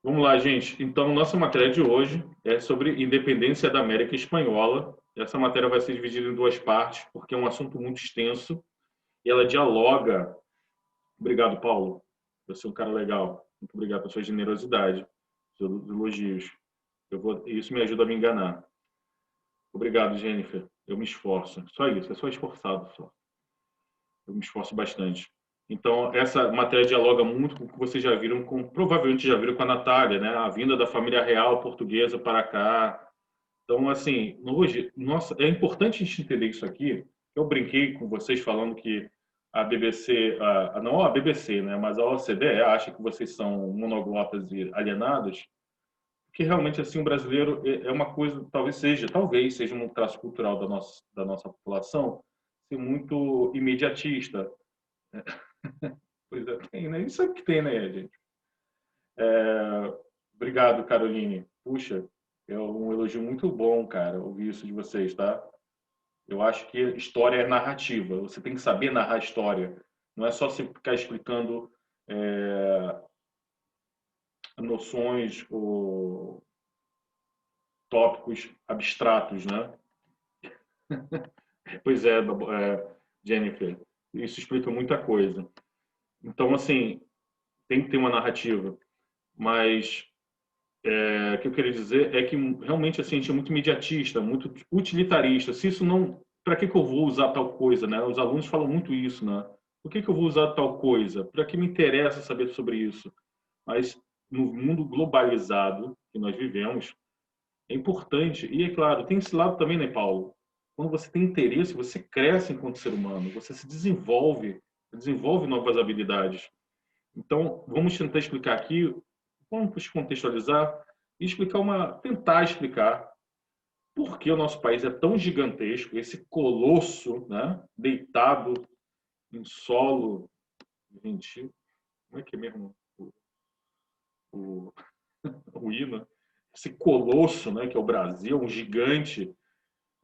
Vamos lá, gente. Então, nossa matéria de hoje é sobre independência da América Espanhola. Essa matéria vai ser dividida em duas partes, porque é um assunto muito extenso e ela dialoga. Obrigado, Paulo. Você é um cara legal. Muito obrigado pela sua generosidade, pelos elogios. Isso me ajuda a me enganar. Obrigado, Jennifer. Eu me esforço. Só isso, é só esforçado. Só. Eu me esforço bastante. Então, essa matéria dialoga muito com o que vocês já viram, provavelmente já viram com a Natália, né? A vinda da família real portuguesa para cá. Então, assim, hoje, nossa, é importante a gente entender isso aqui. Eu brinquei com vocês falando que a BBC, não a BBC, né? Mas a OCDE acha que vocês são monoglotas e alienados, porque realmente, assim, o brasileiro é uma coisa, talvez seja um traço cultural da nossa população, ser muito imediatista. Pois é, tem, né? Isso é que tem, né, gente? Obrigado, Caroline. Puxa, é um elogio muito bom, cara, ouvir isso de vocês, tá? Eu acho que história é narrativa. Você tem que saber narrar história. Não é só você ficar explicando é, noções ou tópicos abstratos, né? Pois Jennifer, isso explica muita coisa. Então, assim, tem que ter uma narrativa. Mas o que eu queria dizer é que realmente assim, a gente é muito imediatista, muito utilitarista. Se isso não, para que eu vou usar tal coisa, né? Os alunos falam muito isso, né? Por que eu vou usar tal coisa? Para que me interessa saber sobre isso? Mas no mundo globalizado que nós vivemos, é importante. E é claro, tem esse lado também, né, Paulo? Quando você tem interesse, você cresce enquanto ser humano, você se desenvolve novas habilidades. Então, vamos tentar explicar aqui, vamos contextualizar e tentar explicar por que o nosso país é tão gigantesco, esse colosso, né, deitado em solo, gente, como é que é mesmo o, o hino? Esse colosso, né, que é o Brasil, um gigante,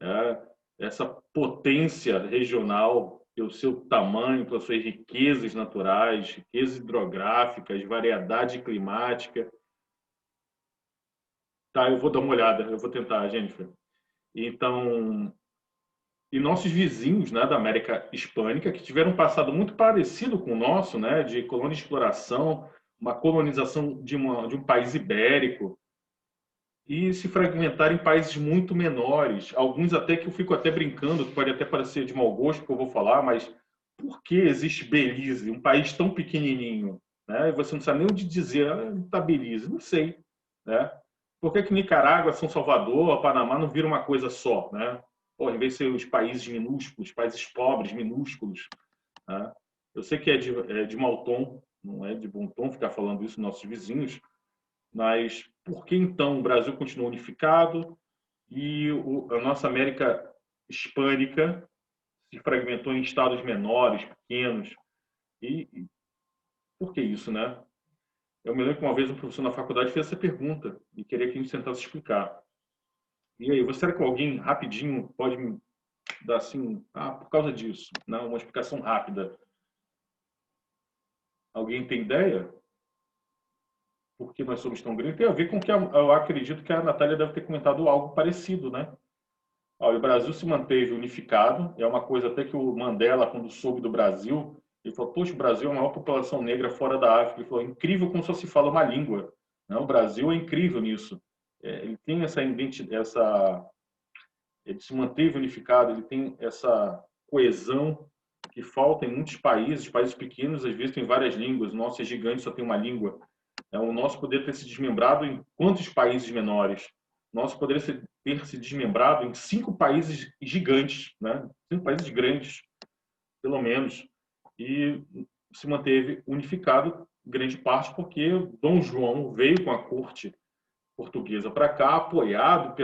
né, essa potência regional, pelo seu tamanho, pelas suas riquezas naturais, riquezas hidrográficas, variedade climática. Tá, eu vou dar uma olhada, eu vou tentar, Jennifer. Então, e nossos vizinhos, né, da América Hispânica, que tiveram um passado muito parecido com o nosso, né, de colônia de exploração, uma colonização de um país ibérico, e se fragmentar em países muito menores. Alguns até que eu fico até brincando, que pode até parecer de mau gosto que eu vou falar, mas por que existe Belize, um país tão pequenininho? Né? E você não sabe nem onde dizer, está Belize, não sei. Né? Por que Nicarágua, São Salvador, Panamá não viram uma coisa só? Né? Pô, em vez de ser os países minúsculos, países pobres, minúsculos. Né? Eu sei que é de mau tom, não é de bom tom ficar falando isso nos nossos vizinhos, mas por que então o Brasil continua unificado e a nossa América hispânica se fragmentou em estados menores, pequenos? E por que isso, né? Eu me lembro que uma vez um professor na faculdade fez essa pergunta e queria que a gente tentasse explicar. E aí, você será que alguém rapidinho pode me dar assim, por causa disso, né? Uma explicação rápida? Alguém tem ideia? Por que nós somos tão grandes? Tem a ver com que eu acredito que a Natália deve ter comentado algo parecido, né? Olha, o Brasil se manteve unificado, é uma coisa até que o Mandela, quando soube do Brasil, ele falou, poxa, o Brasil é a maior população negra fora da África. Ele falou, é incrível como só se fala uma língua. Né? O Brasil é incrível nisso. Ele tem essa identidade, ele se manteve unificado, ele tem essa coesão que falta em muitos países pequenos, às vezes tem várias línguas, o nosso é gigante, só tem uma língua. O nosso poder ter se desmembrado em quantos países menores? Nosso poderia ter se desmembrado em 5 países gigantes, né? 5 países grandes, pelo menos, e se manteve unificado, grande parte porque Dom João veio com a corte portuguesa para cá, apoiado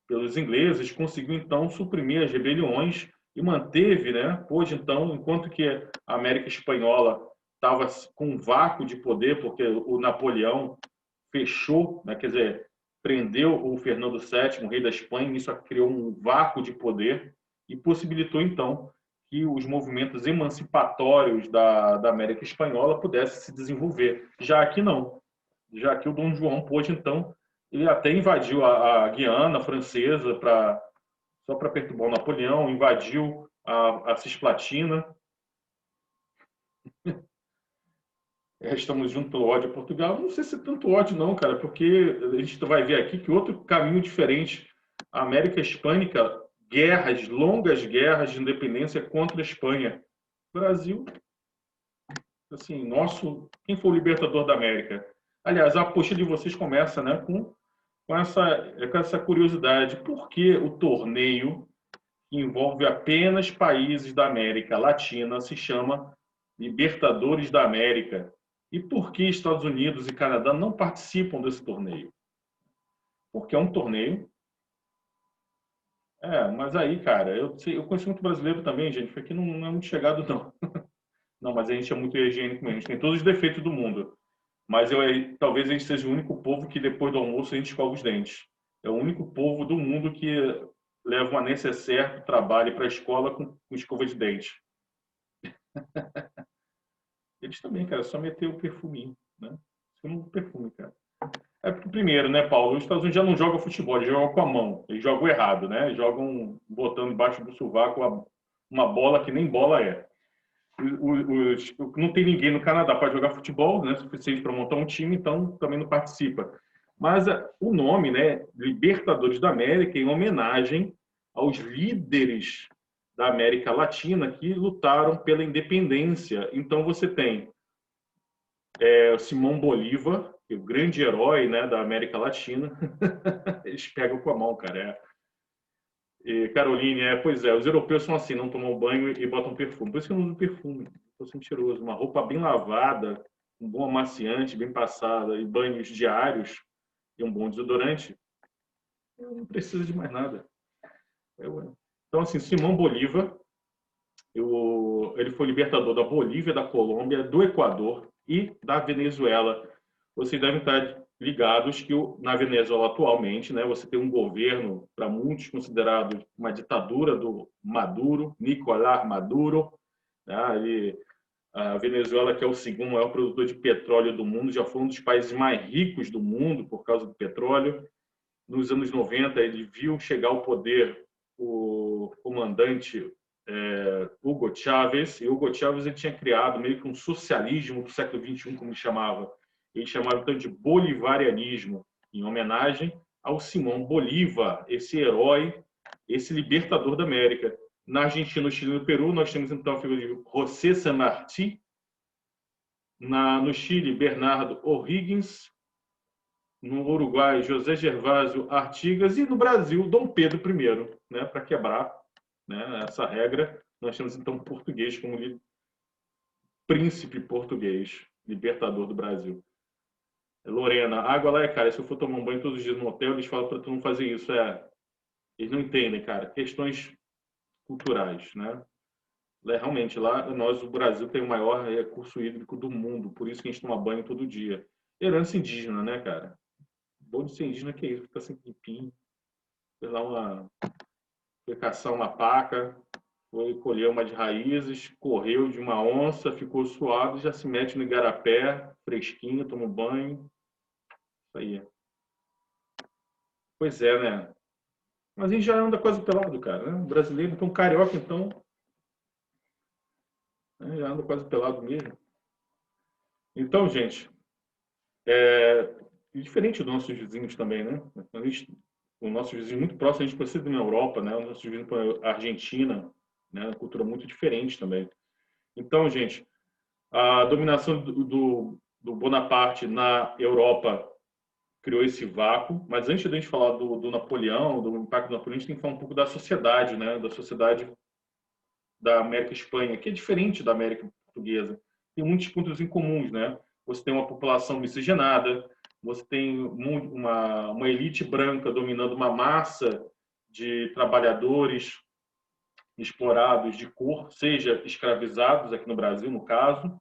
pelos ingleses, conseguiu então suprimir as rebeliões e manteve, né? Pôde então, enquanto que a América Espanhola estava com um vácuo de poder, porque o Napoleão fechou, né? Quer dizer, prendeu o Fernando VII, o rei da Espanha, e isso criou um vácuo de poder e possibilitou então que os movimentos emancipatórios da América Espanhola pudessem se desenvolver. Já aqui não. já que o Dom João pôde, então, ele até invadiu a Guiana Francesa só para perturbar o Napoleão, invadiu a Cisplatina. Estamos junto pelo ódio a Portugal. Não sei se é tanto ódio, não, cara, porque a gente vai ver aqui que outro caminho diferente. A América Hispânica, guerras, longas guerras de independência contra a Espanha. Brasil, assim, quem foi o libertador da América? Aliás, a apostila de vocês começa, né, com essa curiosidade. Por que o torneio que envolve apenas países da América Latina se chama Libertadores da América? E por que Estados Unidos e Canadá não participam desse torneio? Porque é um torneio. Mas aí, cara, eu conheço muito brasileiro também, gente, porque não é muito chegado, não. Não, mas a gente é muito higiênico mesmo. A gente tem todos os defeitos do mundo. Mas talvez a gente seja o único povo que depois do almoço a gente escova os dentes. É o único povo do mundo que leva uma necessaire para o trabalho e para a escola com escova de dente. Eles também, cara, só meter o perfuminho, né? Segundo o perfume, cara. É porque, primeiro, né, Paulo, os Estados Unidos já não jogam futebol, eles jogam com a mão. Eles jogam errado, né? Eles jogam botando embaixo do sovaco uma bola que nem bola é. Não tem ninguém no Canadá para jogar futebol, né, suficiente para montar um time, então também não participa. Mas o nome, né, Libertadores da América, em homenagem aos líderes da América Latina que lutaram pela independência. Então você tem Simão Bolívar, o grande herói, né, da América Latina. Eles pegam com a mão, cara. E Caroline, pois é, os europeus são assim, não tomam banho e botam perfume. Por isso que eu não uso perfume, estou sendo cheiroso. Uma roupa bem lavada, um bom amaciante, bem passada, e banhos diários, e um bom desodorante, eu não preciso de mais nada. Então, assim, Simão Bolívar, ele foi libertador da Bolívia, da Colômbia, do Equador e da Venezuela. Vocês devem estar ligados que na Venezuela atualmente, né, você tem um governo, para muitos considerado uma ditadura do Maduro, Nicolás Maduro. Né, a Venezuela, que é o segundo maior produtor de petróleo do mundo, já foi um dos países mais ricos do mundo por causa do petróleo. Nos anos 90, ele viu chegar ao poder o comandante Hugo Chávez, e Hugo Chávez ele tinha criado meio que um socialismo do século XXI, como ele chamava. Ele chamava então de bolivarianismo, em homenagem ao Simão Bolívar, esse herói, esse libertador da América. Na Argentina, no Chile e no Peru, nós temos então a figura de José San Martí, no Chile, Bernardo O'Higgins, no Uruguai, José Gervásio Artigas, e no Brasil, Dom Pedro I, né, para quebrar, né, essa regra. Nós temos então português como príncipe português, libertador do Brasil. Lorena, a água lá é cara. Se eu for tomar um banho todos os dias no hotel, eles falam para tu não fazer isso. Eles não entendem, cara. Questões culturais, né? Realmente, lá o Brasil tem o maior recurso hídrico do mundo, por isso que a gente toma banho todo dia. Herança indígena, né, cara? Bom de ser indígena que é isso, fica sem pipim, foi caçar uma paca, foi colher uma de raízes, correu de uma onça, ficou suado, já se mete no igarapé, fresquinho, toma um banho. Isso aí. Pois é, né? Mas a gente já anda quase pelado, cara. Né? Brasileiro, então carioca, então, né? Já anda quase pelado mesmo. Então, gente, diferente dos nossos vizinhos também, né? O nosso vizinho muito próximo, a gente precisa na Europa, né? O nosso vizinho para a Argentina, né? Uma cultura muito diferente também. Então, gente, a dominação do Bonaparte na Europa criou esse vácuo, mas antes de a gente falar do Napoleão, do impacto do Napoleão, a gente tem que falar um pouco da sociedade, né? Da sociedade da América Espanha, que é diferente da América Portuguesa. Tem muitos pontos em comuns, né? Você tem uma população miscigenada, você tem uma elite branca dominando uma massa de trabalhadores explorados de cor, seja escravizados, aqui no Brasil, no caso.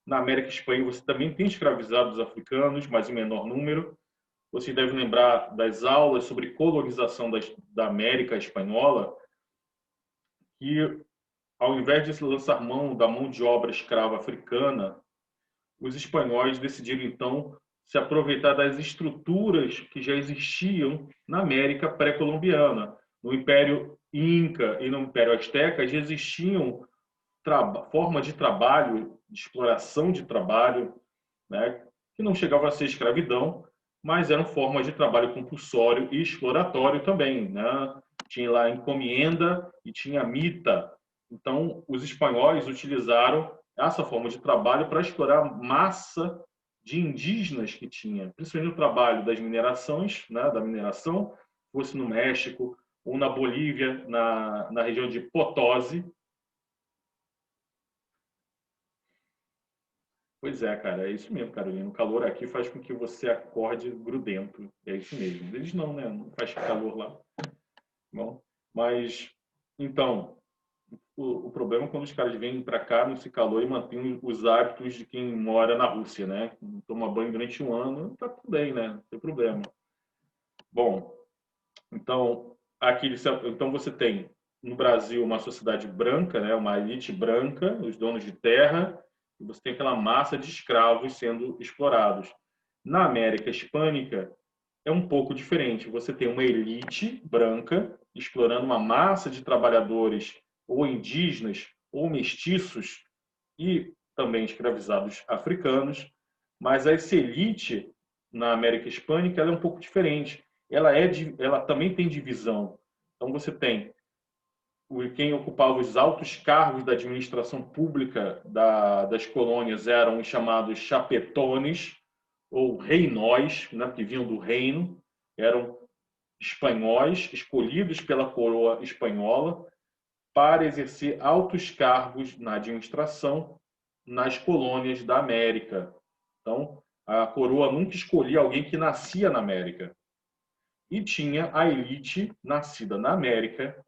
Na América Espanha, você também tem escravizados africanos, mas em menor número. Vocês devem lembrar das aulas sobre colonização da América Espanhola, que, ao invés de se lançar mão da mão de obra escrava africana, os espanhóis decidiram, então, se aproveitar das estruturas que já existiam na América pré-colombiana. No Império Inca e no Império Azteca já existiam formas de trabalho, de exploração de trabalho, né, que não chegavam a ser escravidão, mas eram formas de trabalho compulsório e exploratório também, né? Tinha lá encomienda e tinha mita. Então, os espanhóis utilizaram essa forma de trabalho para explorar a massa de indígenas que tinha, principalmente no trabalho das minerações, né, da mineração, fosse no México ou na Bolívia, na região de Potosí. Pois é, cara, é isso mesmo, Carolina. O calor aqui faz com que você acorde grudento. É isso mesmo. Eles não, né? Não faz calor lá. Bom, mas, então, o problema é quando os caras vêm para cá nesse calor e mantêm os hábitos de quem mora na Rússia, né? Toma banho durante um ano, tá tudo bem, né? Não tem problema. Bom, então, então você tem no Brasil uma sociedade branca, né? Uma elite branca, os donos de terra, e você tem aquela massa de escravos sendo explorados. Na América Hispânica é um pouco diferente. Você tem uma elite branca explorando uma massa de trabalhadores ou indígenas ou mestiços e também escravizados africanos, mas essa elite na América Hispânica ela é um pouco diferente. Ela também tem divisão. Então você tem quem ocupava os altos cargos da administração pública das colônias eram os chamados chapetones ou reinóis, né, que vinham do reino, eram espanhóis escolhidos pela coroa espanhola para exercer altos cargos na administração nas colônias da América. Então, a coroa nunca escolhia alguém que nascia na América. E tinha a elite nascida na América,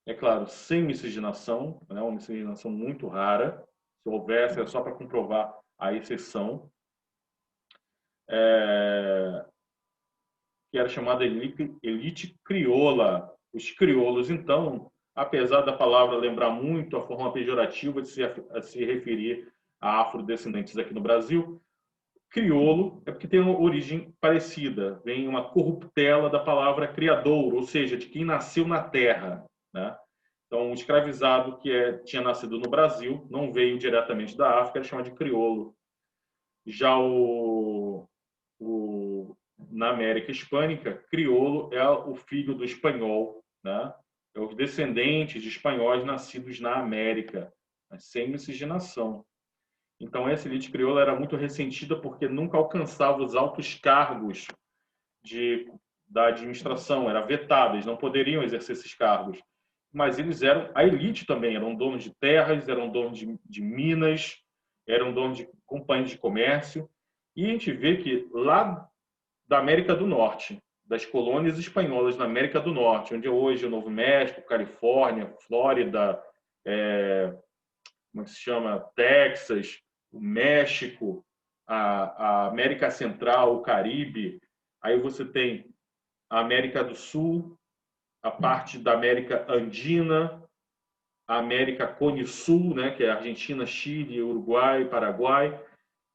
é claro, sem miscigenação, né, uma miscigenação muito rara. Se houvesse, é só para comprovar a exceção. Que era chamada elite crioula. Os crioulos, então, apesar da palavra lembrar muito a forma pejorativa de se referir a afrodescendentes aqui no Brasil, crioulo é porque tem uma origem parecida, vem uma corruptela da palavra criadouro, ou seja, de quem nasceu na terra, né? Então, o escravizado que tinha nascido no Brasil, não veio diretamente da África, era chamado de crioulo. Já na América Hispânica, crioulo é o filho do espanhol, né? É os descendentes de espanhóis nascidos na América, mas sem miscigenação. Então, essa elite crioula era muito ressentida porque nunca alcançava os altos cargos da administração, era vetada, eles não poderiam exercer esses cargos. Mas eles eram a elite também, eram donos de terras, eram donos de minas, eram donos de companhias de comércio. E a gente vê que lá da América do Norte, das colônias espanholas na América do Norte, onde hoje é o Novo México, Califórnia, Flórida, como é que se chama? Texas, o México, a América Central, o Caribe. Aí você tem a América do Sul, a parte da América Andina, a América Cone Sul, né, que é Argentina, Chile, Uruguai, Paraguai.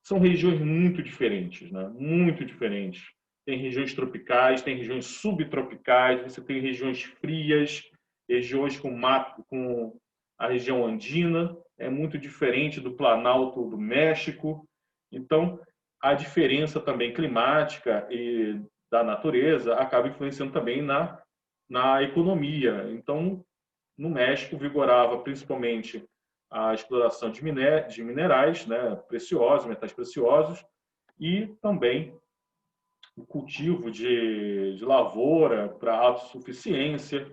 São regiões muito diferentes, né? Muito diferentes. Tem regiões tropicais, tem regiões subtropicais, você tem regiões frias, regiões com mato, com a região andina, é muito diferente do Planalto do México. Então, a diferença também climática e da natureza acaba influenciando também na economia. Então, no México vigorava principalmente a exploração de minerais, né, preciosos, metais preciosos, e também o cultivo de lavoura para autossuficiência.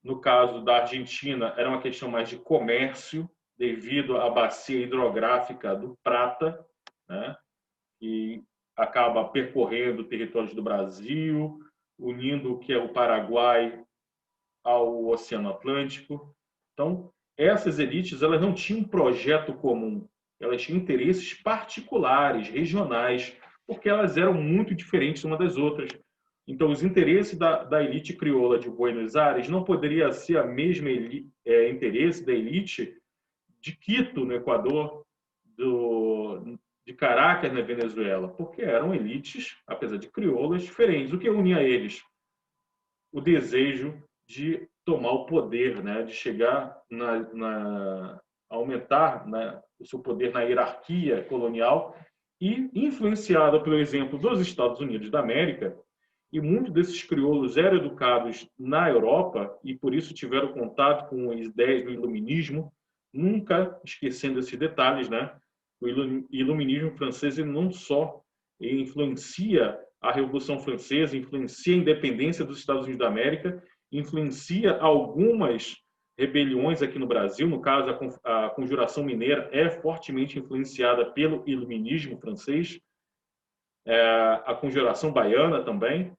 No caso da Argentina, era uma questão mais de comércio, devido à bacia hidrográfica do Prata, né, que acaba percorrendo territórios do Brasil, unindo o que é o Paraguai ao Oceano Atlântico. Então, essas elites elas não tinham um projeto comum, elas tinham interesses particulares, regionais, porque elas eram muito diferentes uma das outras. Então, os interesses da elite crioula de Buenos Aires não poderia ser a mesma interesse da elite de Quito, no Equador, de Caracas, na Venezuela? Porque eram elites, apesar de crioulas, diferentes. O que unia eles? O desejo de tomar o poder, né? De chegar aumentar, né, o seu poder na hierarquia colonial e, influenciada pelo exemplo dos Estados Unidos da América, e muitos desses crioulos eram educados na Europa e por isso tiveram contato com as ideias do iluminismo, nunca esquecendo esses detalhes, né? O iluminismo francês ele não só influencia a Revolução Francesa, influencia a independência dos Estados Unidos da América, influencia algumas rebeliões aqui no Brasil, no caso a Conjuração Mineira é fortemente influenciada pelo iluminismo francês, a Conjuração Baiana também,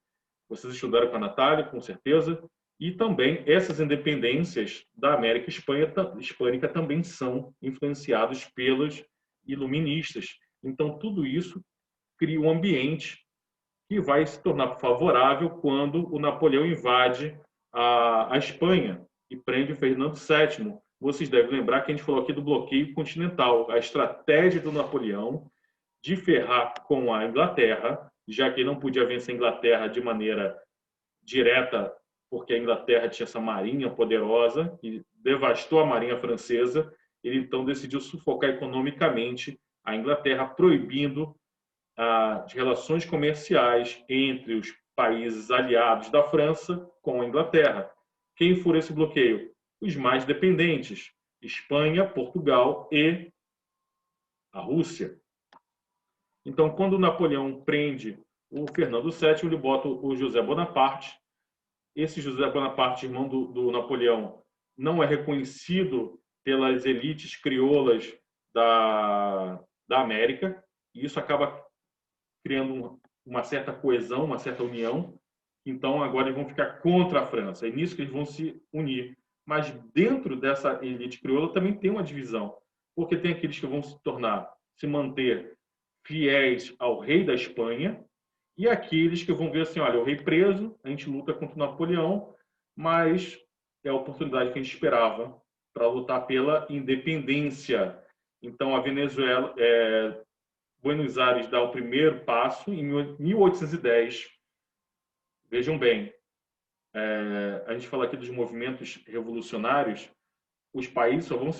vocês estudaram com a Natália, com certeza, e também essas independências da América hispânica também são influenciadas pelos iluministas. Então, tudo isso cria um ambiente que vai se tornar favorável quando o Napoleão invade a Espanha e prende o Fernando VII. Vocês devem lembrar que a gente falou aqui do bloqueio continental, a estratégia do Napoleão de ferrar com a Inglaterra, já que ele não podia vencer a Inglaterra de maneira direta, porque a Inglaterra tinha essa marinha poderosa e devastou a marinha francesa. Ele então decidiu sufocar economicamente a Inglaterra, proibindo as relações comerciais entre os países aliados da França com a Inglaterra. Quem furou esse bloqueio? Os mais dependentes: Espanha, Portugal e a Rússia. Então, quando Napoleão prende o Fernando VII, ele bota o José Bonaparte. Esse José Bonaparte, irmão do Napoleão, não é reconhecido pelas elites crioulas da América, e isso acaba criando uma certa coesão, uma certa união. Então, agora eles vão ficar contra a França. É nisso que eles vão se unir. Mas dentro dessa elite crioula também tem uma divisão, porque tem aqueles que vão se manter fiéis ao rei da Espanha e aqueles que vão ver assim, olha, o rei preso, a gente luta contra o Napoleão, mas é a oportunidade que a gente esperava para lutar pela independência. Então, a Venezuela, Buenos Aires dá o primeiro passo em 1810. Vejam bem, a gente fala aqui dos movimentos revolucionários, os países só vão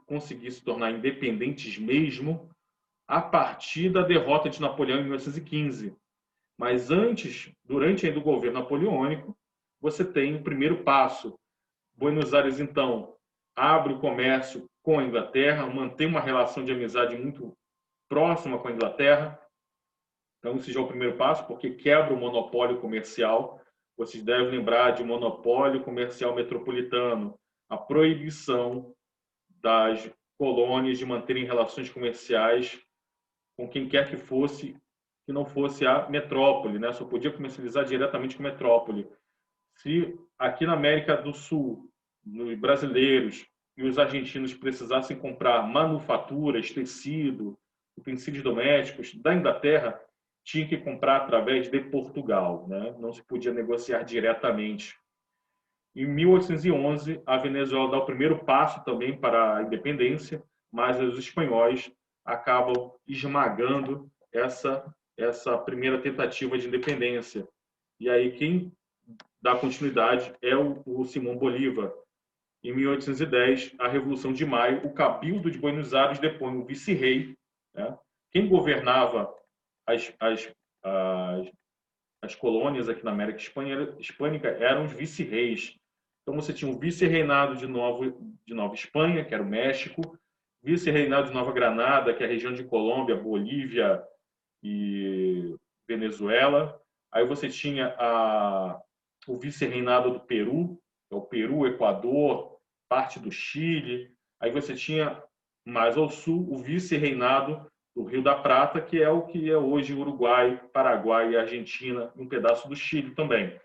conseguir se tornar independentes mesmo a partir da derrota de Napoleão em 1815. Mas antes, durante ainda o governo napoleônico, você tem o primeiro passo. Buenos Aires, então, abre o comércio com a Inglaterra, mantém uma relação de amizade muito próxima com a Inglaterra. Então, esse já é o primeiro passo, porque quebra o monopólio comercial. Vocês devem lembrar de monopólio comercial metropolitano, a proibição das colônias de manterem relações comerciais com quem quer que fosse, que não fosse a metrópole, né? Só podia comercializar diretamente com a metrópole. Se aqui na América do Sul, os brasileiros e os argentinos precisassem comprar manufaturas, tecido, utensílios domésticos da Inglaterra, tinha que comprar através de Portugal, né? Não se podia negociar diretamente. Em 1811, a Venezuela dá o primeiro passo também para a independência, mas os espanhóis acabam esmagando essa primeira tentativa de independência. E aí quem dá continuidade é o Simão Bolívar. Em 1810, a Revolução de Maio, o Cabildo de Buenos Aires depõe o vice-rei. Né? Quem governava as colônias aqui na América Hispânica eram os vice-reis. Então você tinha o vice-reinado de Nova Espanha, que era o México, vice-reinado de Nova Granada, que é a região de Colômbia, Bolívia e Venezuela. Aí você tinha o vice-reinado do Peru, que é o Peru, Equador, parte do Chile. Aí você tinha, mais ao sul, o vice-reinado do Rio da Prata, que é o que é hoje Uruguai, Paraguai e Argentina, e um pedaço do Chile também.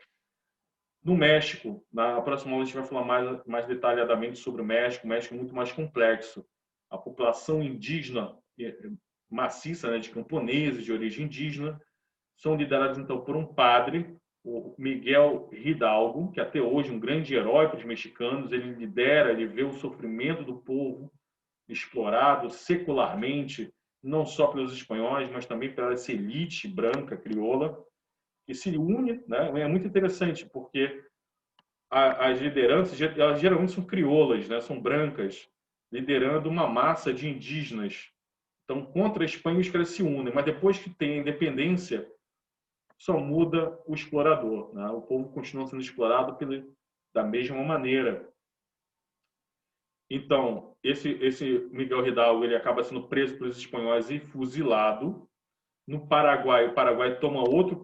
No México, na próxima aula a gente vai falar mais detalhadamente sobre o México é muito mais complexo. A população indígena maciça, né, de camponeses de origem indígena, são liderados então por um padre, o Miguel Hidalgo, que até hoje é um grande herói para os mexicanos. Ele lidera, ele vê o sofrimento do povo explorado secularmente não só pelos espanhóis, mas também pela essa elite branca crioula, que se une, né? É muito interessante, porque as lideranças, elas geralmente são crioulas, né? São brancas, liderando uma massa de indígenas. Então, contra a Espanha, os caras se unem, mas depois que tem a independência, só muda o explorador, né? O povo continua sendo explorado da mesma maneira. Então, esse Miguel Hidalgo ele acaba sendo preso pelos espanhóis e fuzilado. No Paraguai, o Paraguai toma outro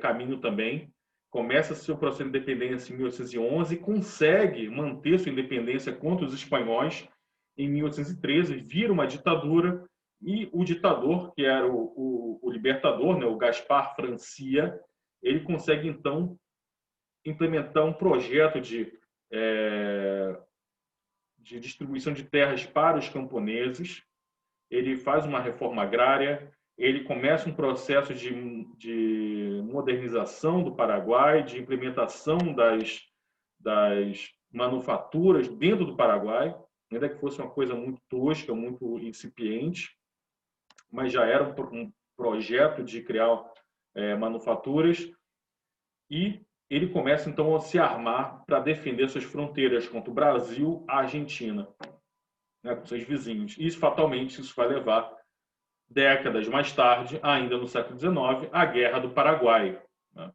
caminho também, começa seu processo de independência em 1811 e consegue manter sua independência contra os espanhóis em 1813, vira uma ditadura e o ditador, que era o libertador, né, o Gaspar Francia, ele consegue então implementar um projeto de distribuição de terras para os camponeses. Ele faz uma reforma agrária, ele começa um processo de modernização do Paraguai, de implementação das manufaturas dentro do Paraguai, ainda que fosse uma coisa muito tosca, muito incipiente, mas já era um projeto de criar manufaturas, e ele começa então a se armar para defender suas fronteiras contra o Brasil, a Argentina, né, com seus vizinhos. E fatalmente isso vai levar décadas mais tarde, ainda no século XIX, à Guerra do Paraguai. Né?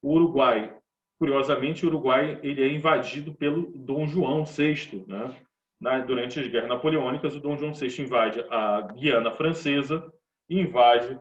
O Uruguai, curiosamente, o Uruguai ele é invadido pelo Dom João VI. Né? Durante as guerras napoleônicas, o Dom João VI invade a Guiana Francesa e invade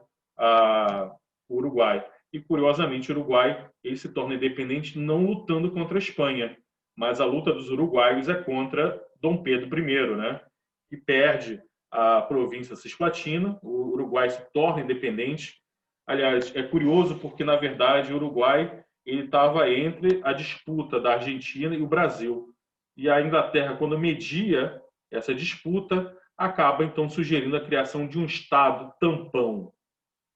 o Uruguai. E, curiosamente, o Uruguai ele se torna independente não lutando contra a Espanha, mas a luta dos uruguaios é contra Dom Pedro I, né? Que perde a província cisplatina, o Uruguai se torna independente. Aliás, é curioso porque, na verdade, o Uruguai ele estava entre a disputa da Argentina e o Brasil. E a Inglaterra, quando media essa disputa, acaba, então, sugerindo a criação de um Estado tampão.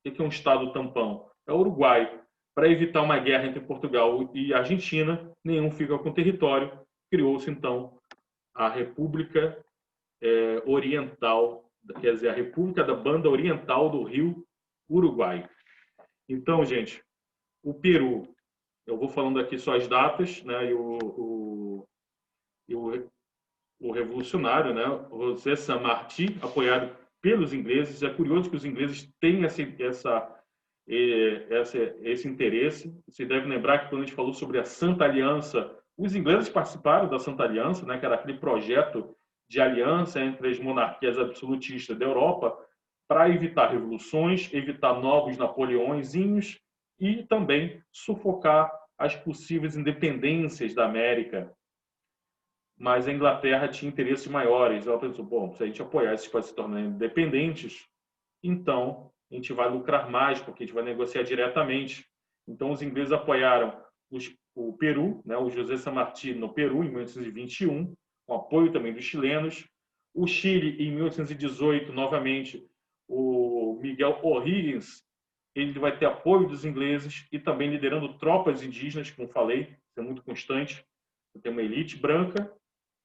O que é um Estado tampão? É o Uruguai. Para evitar uma guerra entre Portugal e Argentina, nenhum fica com território. Criou-se, então, a República Oriental, quer dizer, a República da Banda Oriental do Rio Uruguai. Então, gente, o Peru, eu vou falando aqui só as datas, né, e o revolucionário, né, José San Martí, apoiado pelos ingleses. É curioso que os ingleses têm esse interesse. Você deve lembrar que quando a gente falou sobre a Santa Aliança, os ingleses participaram da Santa Aliança, né, que era aquele projeto de aliança entre as monarquias absolutistas da Europa para evitar revoluções, evitar novos napoleõezinhos e também sufocar as possíveis independências da América. Mas a Inglaterra tinha interesses maiores. Ela pensou, bom, se a gente apoiar esses países se tornarem independentes, então a gente vai lucrar mais, porque a gente vai negociar diretamente. Então, os ingleses apoiaram o Peru, né, o José San Martín no Peru, em 1821, com apoio também dos chilenos. O Chile, em 1818, novamente, o Miguel O'Higgins, ele vai ter apoio dos ingleses e também liderando tropas indígenas, como falei, isso é muito constante. Tem uma elite branca,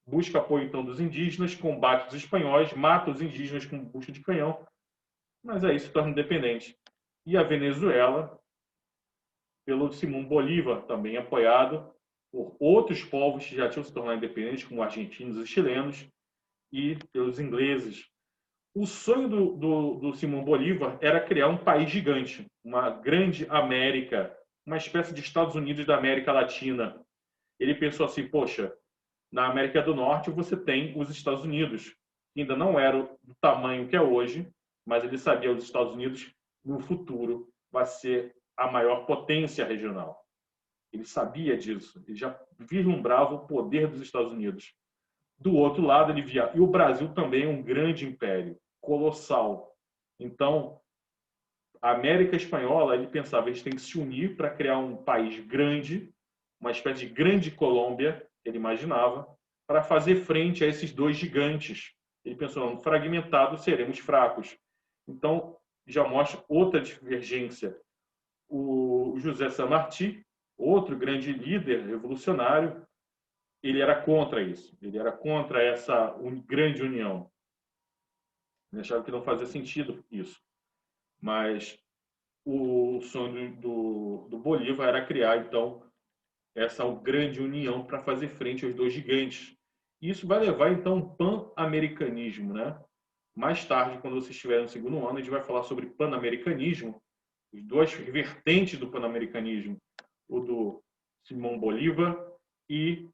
busca apoio então dos indígenas, combate os espanhóis, mata os indígenas com bucha de canhão, mas aí se torna independente. E a Venezuela, pelo Simão Bolívar, também apoiado por outros povos que já tinham se tornado independentes, como argentinos e chilenos, e pelos ingleses. O sonho do Simão Bolívar era criar um país gigante, uma grande América, uma espécie de Estados Unidos da América Latina. Ele pensou assim, poxa, na América do Norte você tem os Estados Unidos, que ainda não era do tamanho que é hoje, mas ele sabia que os Estados Unidos, no futuro, vai ser a maior potência regional. Ele sabia disso, ele já vislumbrava o poder dos Estados Unidos. Do outro lado, ele via... E o Brasil também é um grande império, colossal. Então, a América Espanhola, ele pensava, eles têm que se unir para criar um país grande, uma espécie de grande Colômbia, ele imaginava, para fazer frente a esses dois gigantes. Ele pensou, fragmentado, seremos fracos. Então, já mostra outra divergência. O José San Martí, outro grande líder revolucionário, ele era contra isso. Ele era contra essa grande união. Ele achava que não fazia sentido isso. Mas o sonho do Bolívar era criar, então, essa grande união para fazer frente aos dois gigantes. Isso vai levar, então, um pan-americanismo, né? Mais tarde, quando vocês estiverem no segundo ano, a gente vai falar sobre pan-americanismo, as duas vertentes do pan-americanismo, o do Simão Bolívar e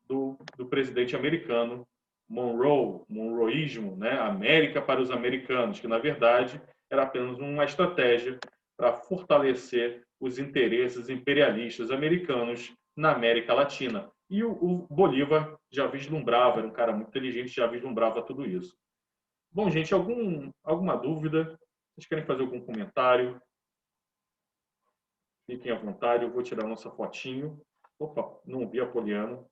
do presidente americano Monroe, monroísmo, né? América para os americanos, que na verdade era apenas uma estratégia para fortalecer os interesses imperialistas americanos na América Latina. E o Bolívar já vislumbrava, era um cara muito inteligente, já vislumbrava tudo isso. Bom, gente, alguma dúvida? Vocês querem fazer algum comentário? Fiquem à vontade, eu vou tirar nossa fotinho. Opa, não vi a Poliana.